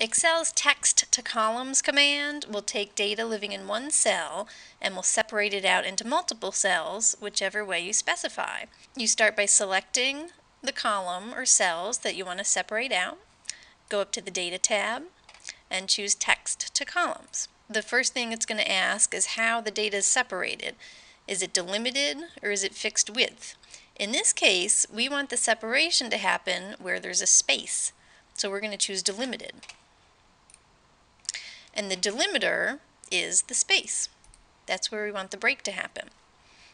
Excel's text to columns command will take data living in one cell and will separate it out into multiple cells, whichever way you specify. You start by selecting the column or cells that you want to separate out. Go up to the Data tab and choose Text to Columns. The first thing it's going to ask is how the data is separated. Is it delimited or is it fixed width? In this case, we want the separation to happen where there's a space, so we're going to choose delimited. And the delimiter is the space. That's where we want the break to happen.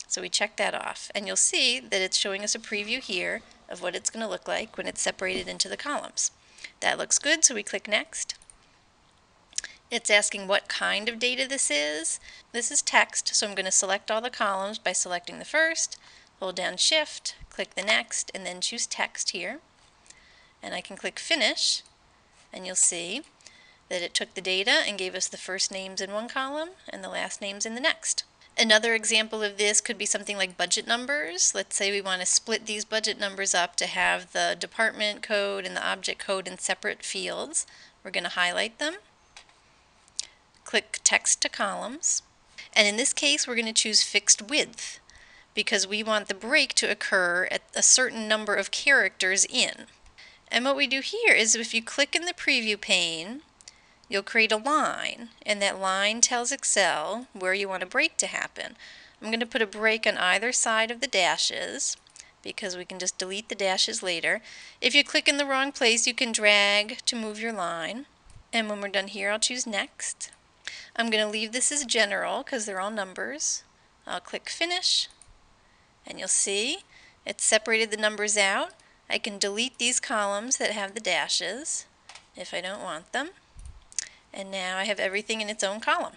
So we check that off, and you'll see that it's showing us a preview here of what it's going to look like when it's separated into the columns. That looks good, so we click Next. It's asking what kind of data this is. This is text, so I'm going to select all the columns by selecting the first, hold down Shift, click the Next, and then choose Text here. And I can click Finish, and you'll see that it took the data and gave us the first names in one column and the last names in the next. Another example of this could be something like budget numbers. Let's say we want to split these budget numbers up to have the department code and the object code in separate fields. We're going to highlight them, click Text to Columns, and in this case we're going to choose Fixed Width because we want the break to occur at a certain number of characters in. And what we do here is if you click in the preview pane, you'll create a line, and that line tells Excel where you want a break to happen. I'm going to put a break on either side of the dashes because we can just delete the dashes later. If you click in the wrong place, you can drag to move your line. And when we're done here, I'll choose Next. I'm going to leave this as general because they're all numbers. I'll click Finish, and you'll see it's separated the numbers out. I can delete these columns that have the dashes if I don't want them. And now I have everything in its own column.